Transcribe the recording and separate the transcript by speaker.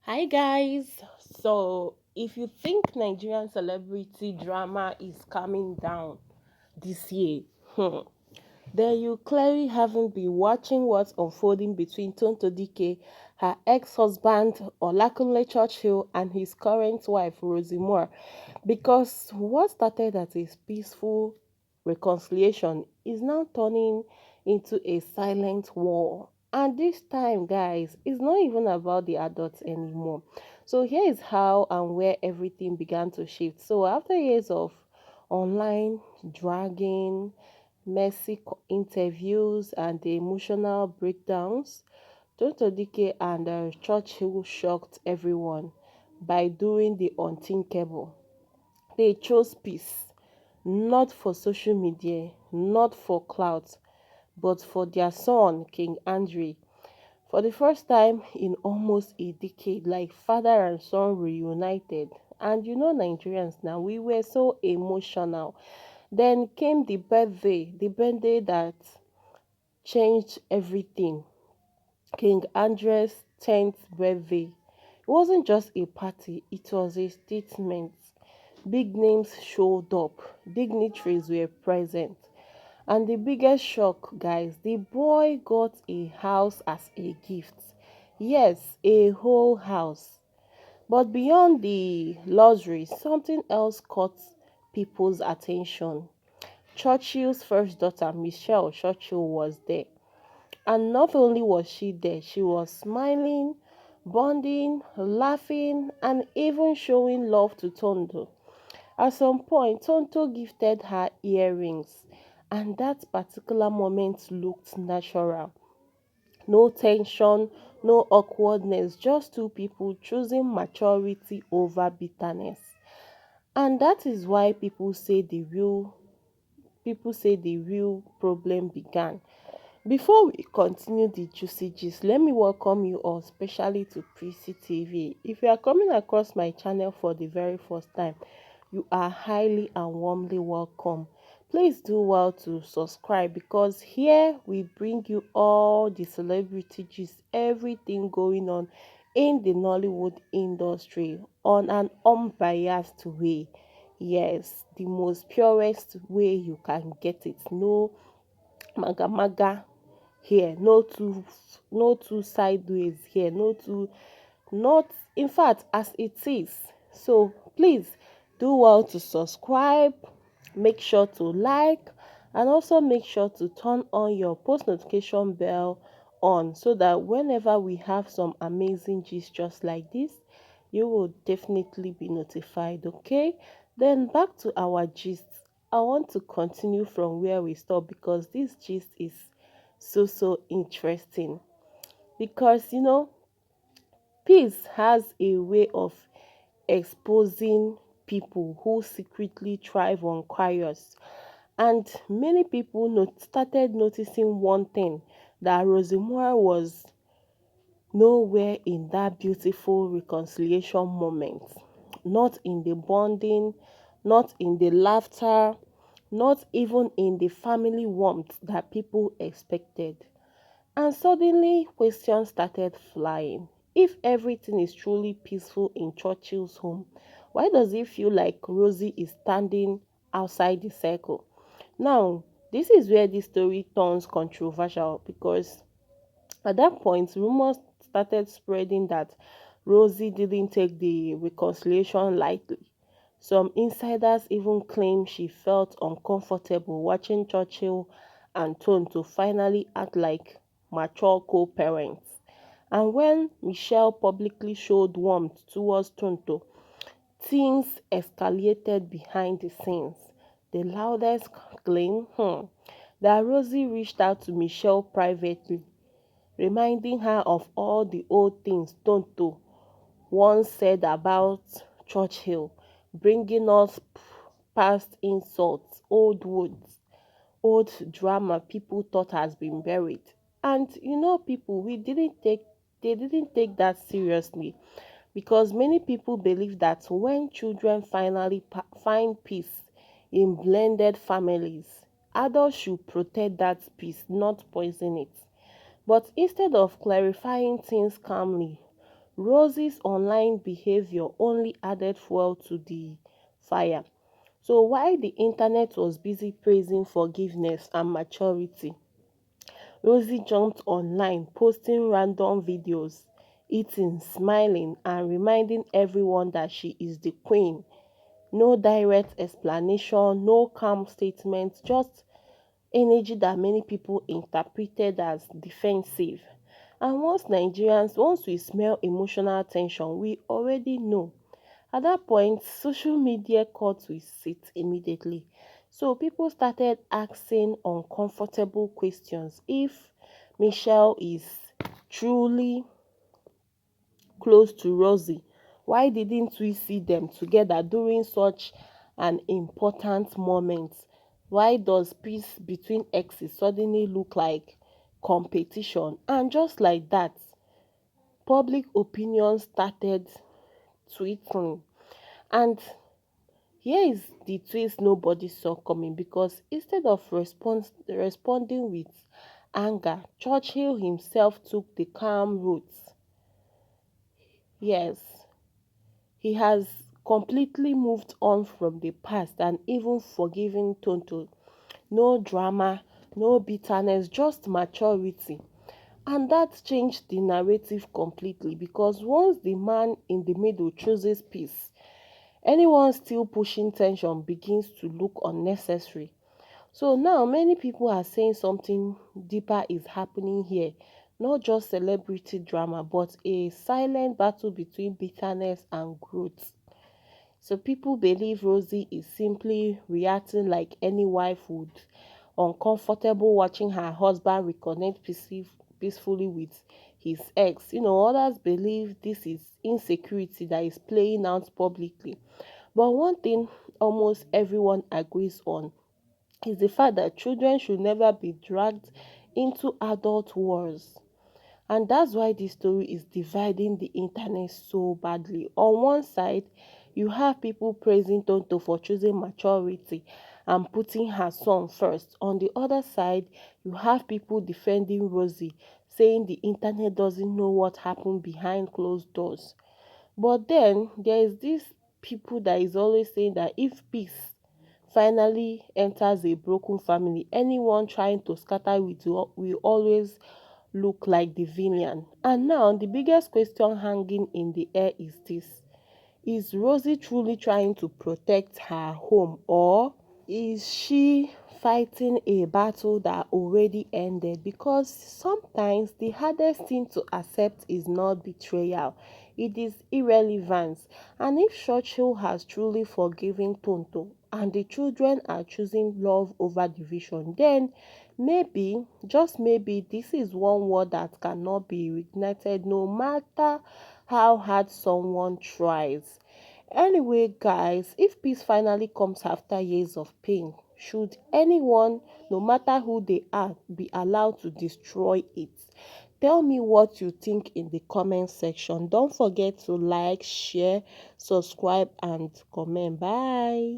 Speaker 1: Hi guys. So, if you think Nigerian celebrity drama is coming down this year, hmm, then you clearly haven't been watching what's unfolding between Tonto Dikeh, her ex-husband Olakunle Churchill, and his current wife Rosy. Because what started as a peaceful reconciliation is now turning into a silent war. And this time, guys, it's not even about the adults anymore. So here is how and where everything began to shift. So after years of online dragging, messy interviews, and the emotional breakdowns, Tonto Dike and Churchill shocked everyone by doing the unthinkable. They chose peace, not for social media, not for clout, but for their son, King Andre. For the first time in almost a decade, like father and son reunited. And you know, Nigerians now, we were so emotional. Then came the birthday that changed everything. King Andres' 10th birthday. It wasn't just a party, it was a statement. Big names showed up, dignitaries were present. And the biggest shock, guys, the boy got a house as a gift. Yes, a whole house. But beyond the luxury, something else caught people's attention. Churchill's first daughter, Michelle Churchill, was there. And not only was she there, she was smiling, bonding, laughing, and even showing love to Tonto. At some point, Tonto gifted her earrings, and that particular moment looked natural. No tension, no awkwardness, just two people choosing maturity over bitterness. And that is why people say the real problem began. Before we continue the juicy gist, let me welcome you all, especially to Prissy TV. If you are coming across my channel for the very first time, you are highly and warmly welcome. Please do well to subscribe because here we bring you all the celebrity gist, everything going on in the Nollywood industry on an unbiased way. Yes, the most purest way you can get it. No maga maga here, no two sideways here, not in fact as it is. So please do well to subscribe, make sure to like, and also make sure to turn on your post notification bell on so that whenever we have some amazing gist just like this, you will definitely be notified. Okay, then back to our gist. I want to continue from where we stopped because this gist is so interesting. Because peace has a way of exposing people who secretly thrive on chaos. And many people started noticing one thing, that Rosemora was nowhere in that beautiful reconciliation moment. Not in the bonding, not in the laughter, not even in the family warmth that people expected. And suddenly, questions started flying. If everything is truly peaceful in Churchill's home, why does it feel like Rosie is standing outside the circle? Now, this is where this story turns controversial because at that point, rumors started spreading that Rosie didn't take the reconciliation lightly. Some insiders even claim she felt uncomfortable watching Churchill and Tonto finally act like mature co-parents. And when Michelle publicly showed warmth towards Tonto, things escalated behind the scenes. The loudest claim that Rosie reached out to Michelle privately, reminding her of all the old things Tonto once said about Churchill, bringing us past insults, old wounds, old drama people thought has been buried. And people, they didn't take that seriously because many people believe that when children finally find peace in blended families, adults should protect that peace, not poison it. But instead of clarifying things calmly, Rosy's online behavior only added fuel to the fire. So while the internet was busy praising forgiveness and maturity, Rosy jumped online, posting random videos, eating, smiling, and reminding everyone that she is the queen. No direct explanation, no calm statement, just energy that many people interpreted as defensive. And once we smell emotional tension, we already know. At that point, social media caught to it immediately. So people started asking uncomfortable questions. If Michelle is truly close to Rosie, why didn't we see them together during such an important moment? Why does peace between exes suddenly look like competition? And just like that, public opinion started tweeting. And here is the twist nobody saw coming, because instead of responding with anger, Churchill himself took the calm route. Yes, he has completely moved on from the past and even forgiven Tonto. No drama, no bitterness, just maturity. And that changed the narrative completely, because once the man in the middle chooses peace, anyone still pushing tension begins to look unnecessary. So now many people are saying something deeper is happening here. Not just celebrity drama, but a silent battle between bitterness and growth. So people believe Rosie is simply reacting like any wife would, uncomfortable watching her husband reconnect peacefully with his ex. Others believe this is insecurity that is playing out publicly. But one thing almost everyone agrees on is the fact that children should never be dragged into adult wars. And that's why this story is dividing the internet so badly. On one side, you have people praising Tonto for choosing maturity and putting her son first. On the other side, you have people defending Rosie, saying the internet doesn't know what happened behind closed doors. But then there is this people that is always saying that if peace finally enters a broken family, anyone trying to scatter it will always look like the villain. And now the biggest question hanging in the air is this: is Rosie truly trying to protect her home, or is she fighting a battle that already ended? Because sometimes the hardest thing to accept is not betrayal, it is irrelevance. And if Churchill has truly forgiven Tonto and the children are choosing love over division, then maybe, just maybe, this is one word that cannot be reignited no matter how hard someone tries. Anyway, guys, if peace finally comes after years of pain, should anyone, no matter who they are, be allowed to destroy it? Tell me what you think in the comment section. Don't forget to like, share, subscribe, and comment. Bye.